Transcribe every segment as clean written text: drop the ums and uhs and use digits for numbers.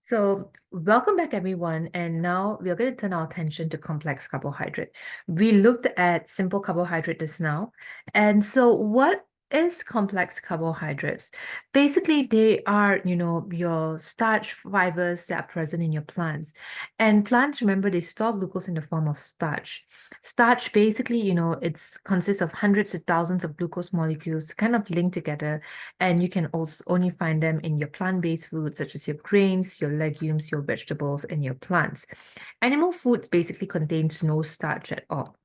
So, welcome back, everyone. And now we are going to turn our attention to complex carbohydrate. We looked at simple carbohydrate just now. And so, what is complex carbohydrates? Basically, they are, your starch fibers that are present in your plants. And plants, remember, they store glucose in the form of starch. Starch, basically, it's consists of hundreds of thousands of glucose molecules kind of linked together, and you can also only find them in your plant-based foods, such as your grains, your legumes, your vegetables, and your plants. Animal foods basically contains no starch at all.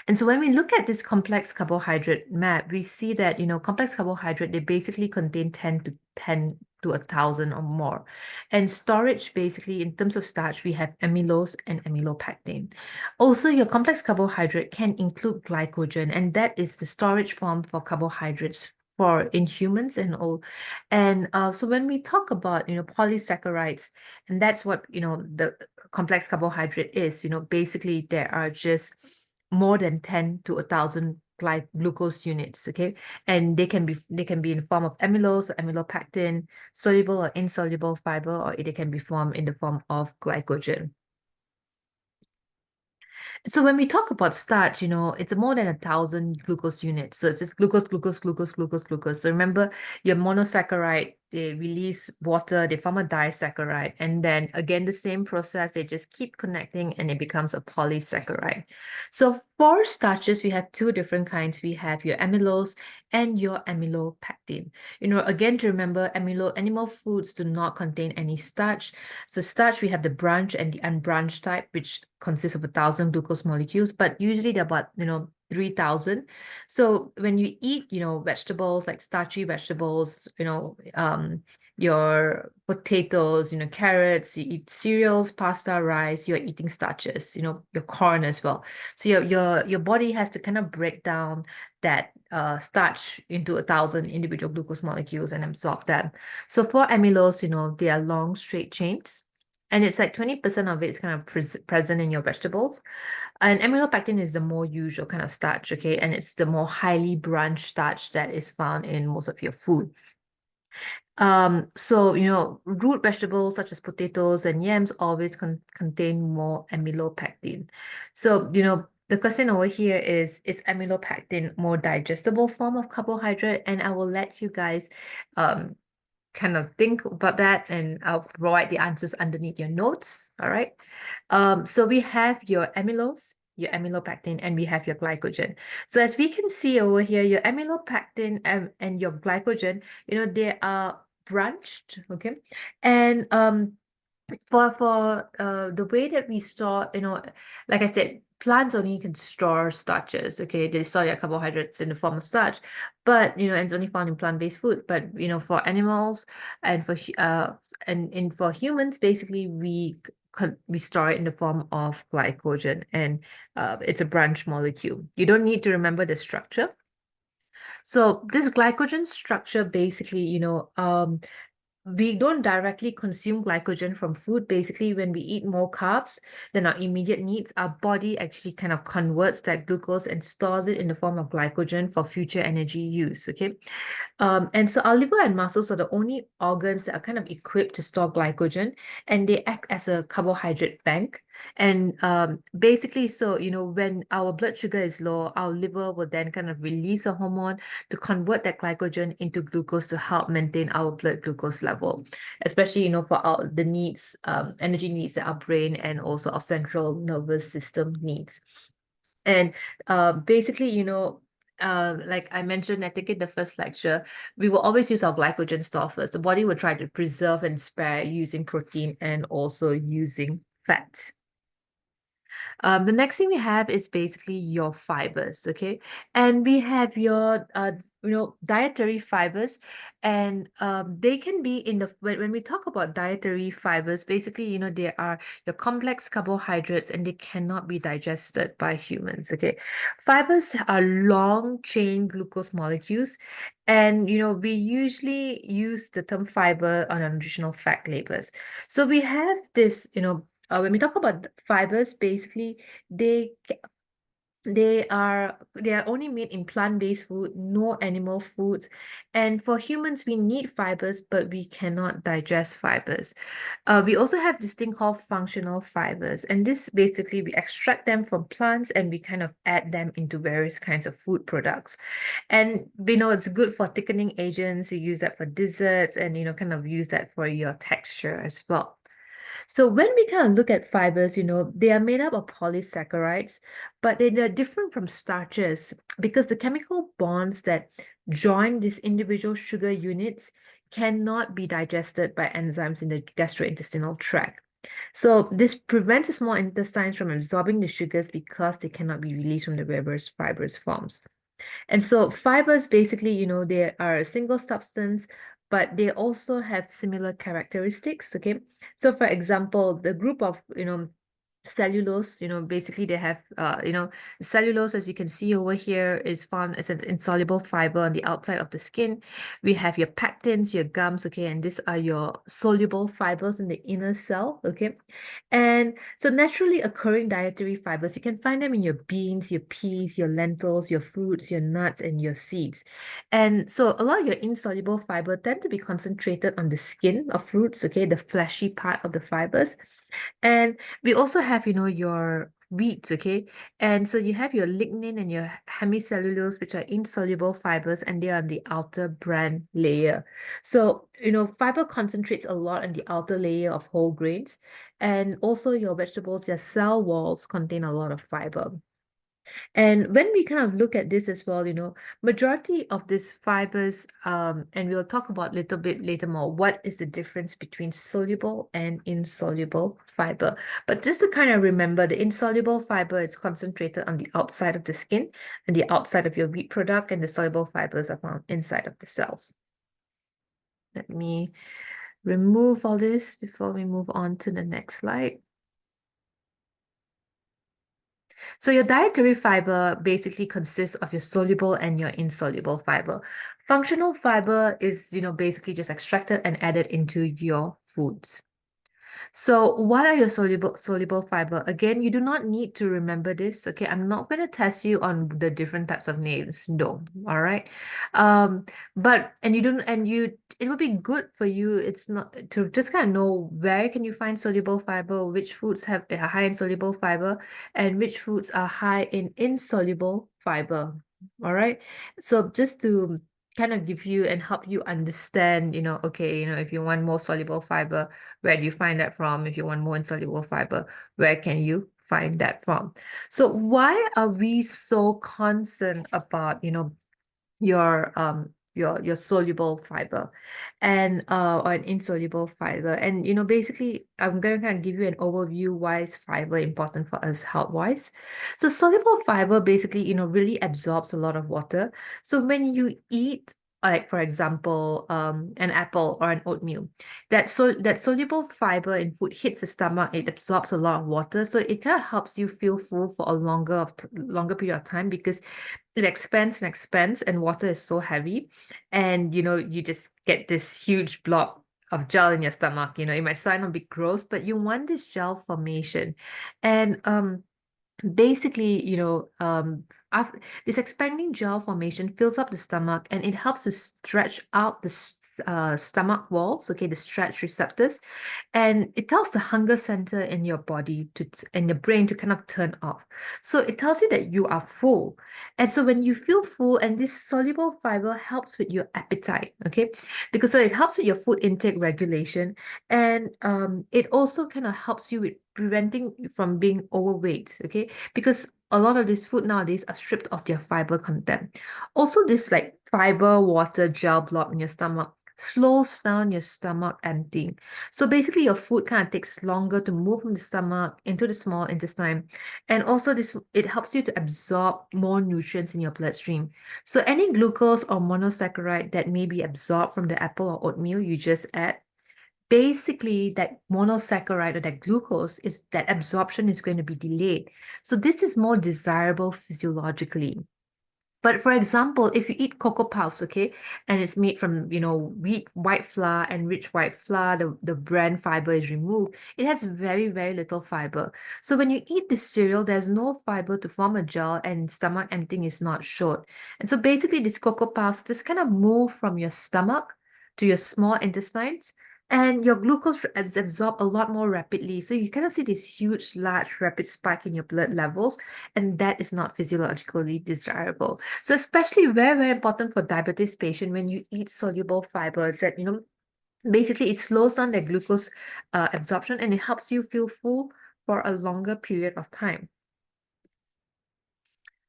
And so when we look at this complex carbohydrate map, we see that, complex carbohydrate, they basically contain 10 to 1,000 or more. And storage, basically, in terms of starch, we have amylose and amylopectin. Also, your complex carbohydrate can include glycogen, and that is the storage form for carbohydrates for in humans and all. And so when we talk about, polysaccharides, and that's what, the complex carbohydrate is, basically there are just more than 10 to 1,000 glucose units, okay? And they can be in form of amylose or amylopectin, soluble or insoluble fiber, or they can be formed in the form of glycogen. So when we talk about starch, it's more than 1,000 glucose units. So it's just glucose, glucose, glucose, glucose, glucose. So remember, your monosaccharide, they release water, they form a disaccharide, and then again the same process, they just keep connecting and it becomes a polysaccharide. So for starches, we have two different kinds. We have your amylose and your amylopectin. Again, to remember, animal foods do not contain any starch. So starch, we have the branch and the unbranched type, which consists of 1,000 glucose molecules, but usually they're about, 3,000. So when you eat, vegetables like starchy vegetables, your potatoes, carrots, you eat cereals, pasta, rice, you're eating starches, your corn as well. So your body has to kind of break down that starch into 1,000 individual glucose molecules and absorb them. So for amylose, they are long straight chains. And it's like 20% of it is kind of present in your vegetables. And amylopectin is the more usual kind of starch, okay? And it's the more highly branched starch that is found in most of your food. So, root vegetables such as potatoes and yams always contain more amylopectin. So, the question over here is amylopectin more digestible form of carbohydrate? And I will let you guys um kind of think about that, and I'll provide the answers underneath your notes. All right. So we have your amylose, your amylopectin, and we have your glycogen. So as we can see over here, your amylopectin and your glycogen, they are branched, okay? And for the way that we store, like I said, plants only can store starches, okay? They store their carbohydrates in the form of starch, but and it's only found in plant-based food. But for animals and for humans, basically we store it in the form of glycogen, and it's a branch molecule. You don't need to remember the structure. So this glycogen structure basically, we don't directly consume glycogen from food. Basically, when we eat more carbs than our immediate needs, our body actually kind of converts that glucose and stores it in the form of glycogen for future energy use. Okay. And so our liver and muscles are the only organs that are kind of equipped to store glycogen, and they act as a carbohydrate bank. And basically, so, when our blood sugar is low, our liver will then kind of release a hormone to convert that glycogen into glucose to help maintain our blood glucose level, especially, for the needs, energy needs that our brain and also our central nervous system needs. And basically, like I mentioned, I think in the first lecture, we will always use our glycogen store first. The body will try to preserve and spare using protein and also using fat. The next thing we have is basically your fibers, okay? And we have your dietary fibers, and they can be in when we talk about dietary fibers, basically, they are your complex carbohydrates and they cannot be digested by humans, okay? Fibers are long chain glucose molecules, and we usually use the term fiber on our nutritional fact labels. So we have this, when we talk about fibers, basically they They are only made in plant-based food, no animal foods. And for humans, we need fibers, but we cannot digest fibers. We also have this thing called functional fibers, and this basically we extract them from plants and we kind of add them into various kinds of food products. And we know it's good for thickening agents. You use that for desserts, and kind of use that for your texture as well. So when we kind of look at fibers, they are made up of polysaccharides, but they're different from starches because the chemical bonds that join these individual sugar units cannot be digested by enzymes in the gastrointestinal tract. So this prevents the small intestines from absorbing the sugars because they cannot be released from the various fibrous forms. And so fibers basically, they are a single substance, but they also have similar characteristics. Okay. So for example, the group of, cellulose, basically they have, cellulose, as you can see over here, is found as an insoluble fiber on the outside of the skin. We have your pectins, your gums, okay, and these are your soluble fibers in the inner cell, okay. And so naturally occurring dietary fibers, you can find them in your beans, your peas, your lentils, your fruits, your nuts, and your seeds. And so a lot of your insoluble fiber tend to be concentrated on the skin of fruits, okay, the fleshy part of the fibers. And we also have, your wheats, okay? And so you have your lignin and your hemicellulose, which are insoluble fibers, and they are on the outer bran layer. So, fiber concentrates a lot on the outer layer of whole grains. And also your vegetables, your cell walls contain a lot of fiber. And when we kind of look at this as well, majority of these fibers, and we'll talk about a little bit later more, what is the difference between soluble and insoluble fiber. But just to kind of remember, the insoluble fiber is concentrated on the outside of the skin and the outside of your wheat product, and the soluble fibers are found inside of the cells. Let me remove all this before we move on to the next slide. So your dietary fiber basically consists of your soluble and your insoluble fiber. Functional fiber is, basically just extracted and added into your foods. So what are your soluble fiber? Again, you do not need to remember this. Okay, I'm not going to test you on the different types of names. No, all right. But and you don't and you it would be good for you. It's not to just kind of know where can you find soluble fiber, which foods have a high in soluble fiber, and which foods are high in insoluble fiber. All right. So just to kind of give you and help you understand, okay, if you want more soluble fiber, where do you find that from? If you want more insoluble fiber, where can you find that from? So why are we so concerned about, your soluble fiber and or an insoluble fiber? And basically I'm going to kind of give you an overview why is fiber important for us health-wise. So soluble fiber basically, really absorbs a lot of water. So when you eat, like for example, an apple or an oatmeal, that soluble fiber in food hits the stomach, it absorbs a lot of water, so it kind of helps you feel full for a longer period of time because it expands and expands, and water is so heavy, and you just get this huge blob of gel in your stomach. It might sound a bit gross, but you want this gel formation. And basically, after this expanding gel formation fills up the stomach, and it helps to stretch out the stomach walls, okay, the stretch receptors, and it tells the hunger center in your body in the brain to kind of turn off. So it tells you that you are full. And so when you feel full, and this soluble fiber helps with your appetite, okay? Because so it helps with your food intake regulation, and it also kind of helps you with preventing you from being overweight, okay? Because a lot of this food nowadays are stripped of their fiber content. Also, this like fiber water gel blob in your stomach slows down your stomach emptying. So basically your food kind of takes longer to move from the stomach into the small intestine. And also it helps you to absorb more nutrients in your bloodstream. So any glucose or monosaccharide that may be absorbed from the apple or oatmeal you just add, basically that monosaccharide or that glucose is that absorption is going to be delayed. So this is more desirable physiologically. But for example, if you eat Cocoa Puffs, okay, and it's made from, wheat, white flour and rich white flour, the bran fiber is removed. It has very, very little fiber. So when you eat this cereal, there's no fiber to form a gel and stomach emptying is not short. And so basically this Cocoa Puffs just kind of move from your stomach to your small intestines and your glucose is absorbed a lot more rapidly. So you kind of see this huge, large, rapid spike in your blood levels, and that is not physiologically desirable. So especially very, very important for diabetes patient when you eat soluble fibers that, basically it slows down the glucose absorption and it helps you feel full for a longer period of time.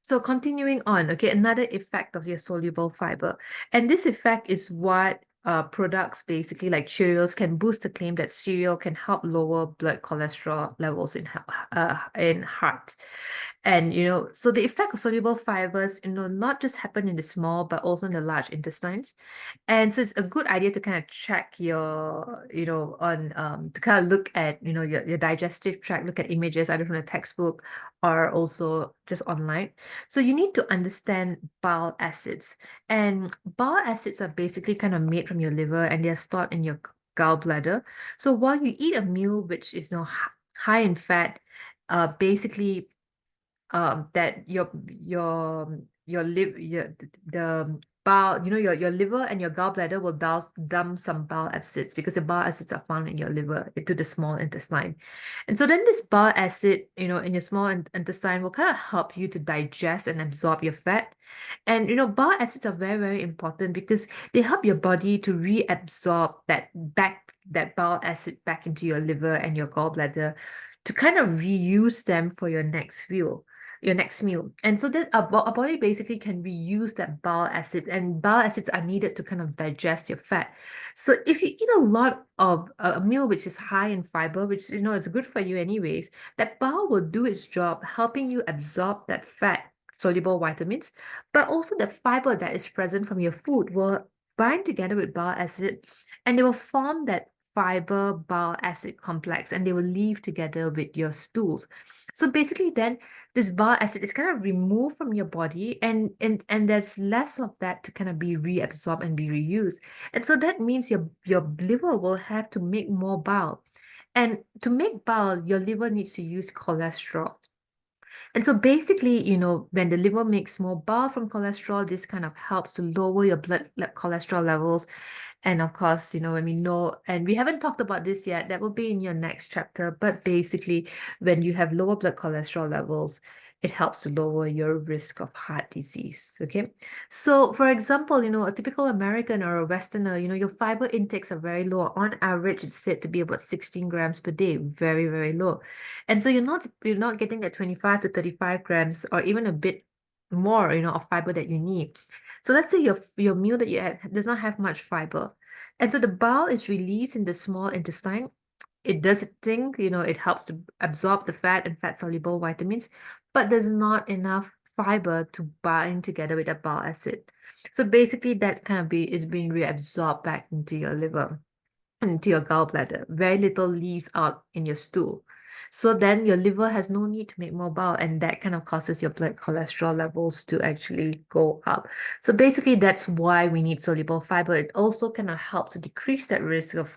So continuing on, okay, another effect of your soluble fiber. And this effect is what products basically like Cheerios can boost the claim that cereal can help lower blood cholesterol levels in heart. And, so the effect of soluble fibers, not just happen in the small, but also in the large intestines. And so it's a good idea to kind of check your, on to kind of look at, your digestive tract, look at images either from a textbook or also just online. So you need to understand bile acids. And bile acids are basically kind of made from your liver and they're stored in your gallbladder. So while you eat a meal which is high in fat, basically that the bile, your liver and your gallbladder will dump some bile acids because the bile acids are found in your liver into the small intestine. And so then this bile acid, in your small intestine will kind of help you to digest and absorb your fat. And bile acids are very, very important because they help your body to reabsorb that bile acid back into your liver and your gallbladder to kind of reuse them for your next meal. And so that our body basically can reuse that bile acid, and bile acids are needed to kind of digest your fat. So if you eat a lot of a meal which is high in fiber, which is good for you anyways, that bile will do its job helping you absorb that fat soluble vitamins, but also the fiber that is present from your food will bind together with bile acid and they will form that fiber bile acid complex and they will leave together with your stools. So basically then this bile acid is kind of removed from your body and there's less of that to kind of be reabsorbed and be reused. And so that means your liver will have to make more bile. And to make bile, your liver needs to use cholesterol. And so basically, when the liver makes more bile from cholesterol, this kind of helps to lower your cholesterol levels. And of course, when we know, and we haven't talked about this yet, that will be in your next chapter. But basically, when you have lower blood cholesterol levels, it helps to lower your risk of heart disease. Okay. So, for example, a typical American or a Westerner, your fiber intakes are very low. On average, it's said to be about 16 grams per day, very, very low. And so you're not getting that 25 to 35 grams or even a bit more, of fiber that you need. So let's say your meal that you had does not have much fiber. And so the bile is released in the small intestine. It does its thing, it helps to absorb the fat and fat soluble vitamins, but there's not enough fiber to bind together with the bile acid. So basically that kind of is being reabsorbed back into your liver, into your gallbladder. Very little leaves out in your stool. So then your liver has no need to make more bile, and that kind of causes your blood cholesterol levels to actually go up. So basically, that's why we need soluble fiber. It also kind of helps to decrease that risk of,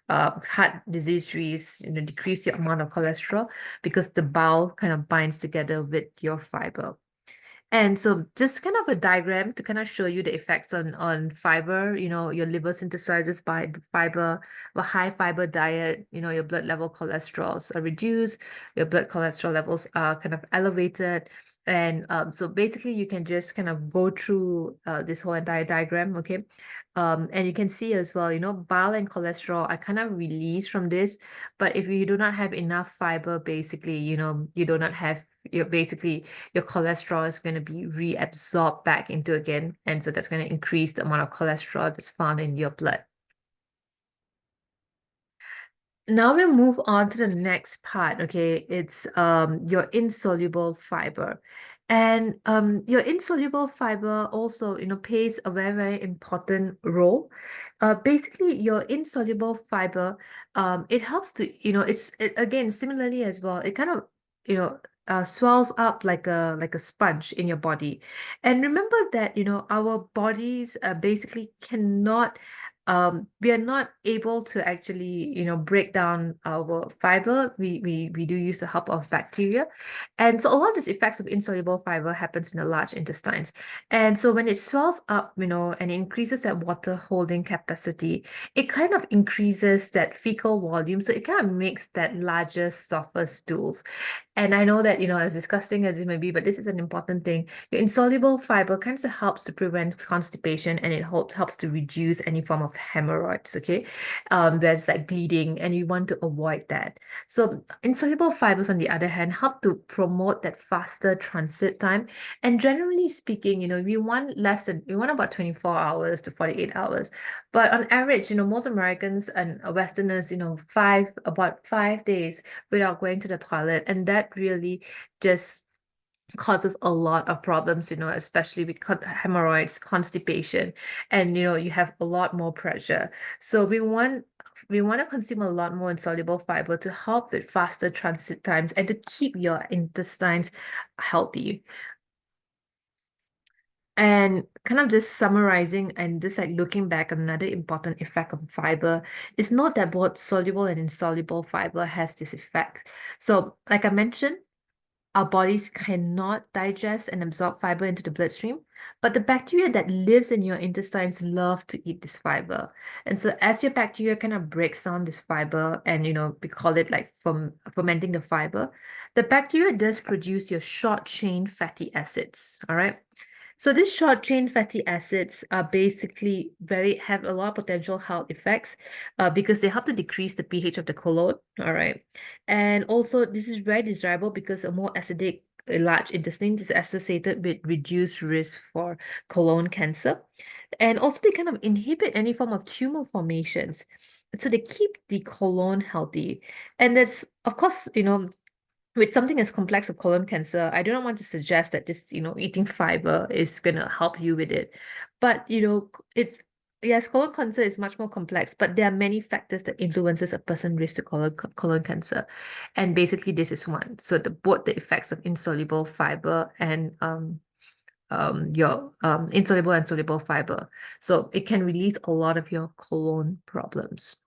heart disease risk, decrease the amount of cholesterol because the bile kind of binds together with your fiber. And so just kind of a diagram to kind of show you the effects on fiber, your liver synthesizes by fiber, a high fiber diet, your blood level cholesterols are reduced, your blood cholesterol levels are kind of elevated. And so basically you can just kind of go through this whole entire diagram, okay? And you can see as well, bile and cholesterol are kind of released from this, but if you do not have enough fiber, basically, you do not have, your cholesterol is going to be reabsorbed back into again. And so that's going to increase the amount of cholesterol that's found in your blood. Now we'll move on to the next part, okay? It's your insoluble fiber. And your insoluble fiber also, plays a very, very important role. Basically, your insoluble fiber, it helps to, again, similarly as well, it kind of, you know, swells up like a sponge in your body. And remember that, our bodies basically cannot we are not able to actually, break down our fiber. We do use the help of bacteria. And so a lot of these effects of insoluble fiber happens in the large intestines. And so when it swells up, and increases that water holding capacity, it kind of increases that fecal volume. So it kind of makes that larger, softer stools. And I know that, as disgusting as it may be, but this is an important thing. Your insoluble fiber kind of helps to prevent constipation, and it helps to reduce any form of hemorrhoids, okay? There's like bleeding, and you want to avoid that. So insoluble fibers, on the other hand, help to promote that faster transit time. And generally speaking, we want about 24 hours to 48 hours. But on average, most Americans and Westerners, about 5 days without going to the toilet. And that really just causes a lot of problems, especially with hemorrhoids, constipation, and you have a lot more pressure. So we want to consume a lot more insoluble fiber to help with faster transit times and to keep your intestines healthy. And kind of just summarizing and just like looking back, another important effect of fiber is note that both soluble and insoluble fiber has this effect. So, like I mentioned, our bodies cannot digest and absorb fiber into the bloodstream, but the bacteria that lives in your intestines love to eat this fiber. And so as your bacteria kind of breaks down this fiber, and we call it like fermenting the fiber, the bacteria does produce your short chain fatty acids. All right. So these short chain fatty acids are basically have a lot of potential health effects because they help to decrease the pH of the colon. All right. And also this is very desirable because a more acidic large intestine is associated with reduced risk for colon cancer. And also they kind of inhibit any form of tumor formations. So they keep the colon healthy. And there's, of course, with something as complex as colon cancer, I do not want to suggest that just, eating fiber is going to help you with it. But, it's, yes, colon cancer is much more complex, but there are many factors that influences a person's risk to colon cancer. And basically this is one. So both the effects of insoluble fiber and your insoluble and soluble fiber. So it can release a lot of your colon problems.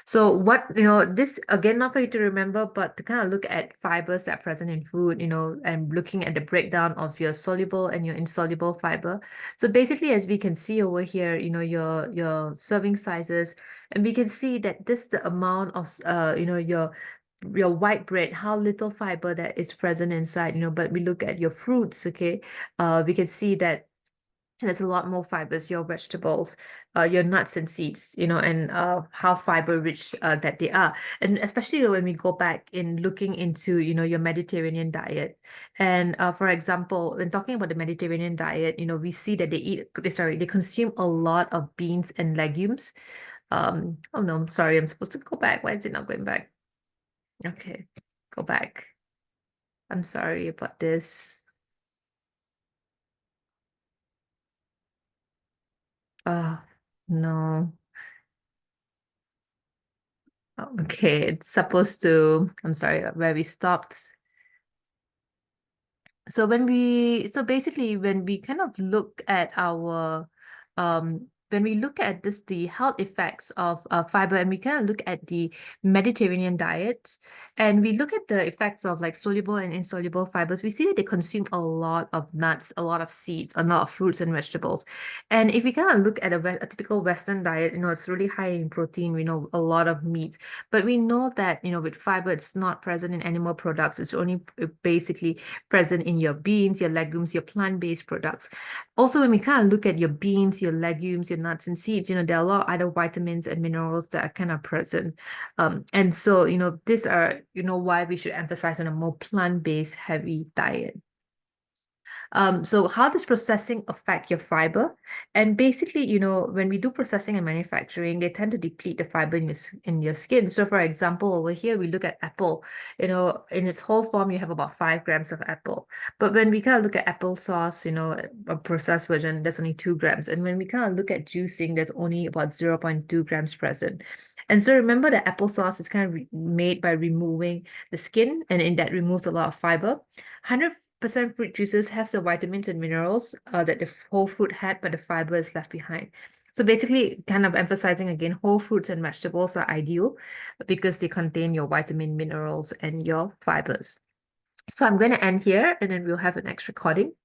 So what, this again, not for you to remember, but to kind of look at fibers that are present in food, and looking at the breakdown of your soluble and your insoluble fiber. So basically, as we can see over here, your serving sizes, and we can see that this the amount of your white bread, how little fiber that is present inside, but we look at your fruits, okay, we can see that there's a lot more fibers, your vegetables, your nuts and seeds, and how fiber rich that they are. And especially when we go back in looking into, your Mediterranean diet. And for example, when talking about the Mediterranean diet, we see that they consume a lot of beans and legumes. Oh no, I'm sorry, I'm supposed to go back. Why is it not going back? Okay, go back. I'm sorry about this. Oh, no. Okay, it's supposed to, I'm sorry, where we stopped. So basically when we kind of look at when we look at the health effects of fiber, and we kind of look at the Mediterranean diets, and we look at the effects of like soluble and insoluble fibers, we see that they consume a lot of nuts, a lot of seeds, a lot of fruits and vegetables. And if we kind of look at a typical Western diet, it's really high in protein, we know a lot of meat, but we know that, with fiber, it's not present in animal products. It's only basically present in your beans, your legumes, your plant-based products. Also, when we kind of look at your beans, your legumes, your nuts and seeds, there are a lot of other vitamins and minerals that are kind of present. And so, these are, why we should emphasize on a more plant-based heavy diet. So how does processing affect your fiber? And basically, when we do processing and manufacturing, they tend to deplete the fiber in your skin. So for example, over here, we look at apple, in its whole form, you have about 5 grams of apple. But when we kind of look at applesauce, a processed version, that's only 2 grams. And when we kind of look at juicing, there's only about 0.2 grams present. And so remember that applesauce is kind of made by removing the skin, and in that removes a lot of fiber. 100% fruit juices have the vitamins and minerals that the whole fruit had, but the fiber is left behind. So basically, kind of emphasizing again, whole fruits and vegetables are ideal because they contain your vitamin, minerals, and your fibers. So I'm going to end here, and then we'll have a next recording.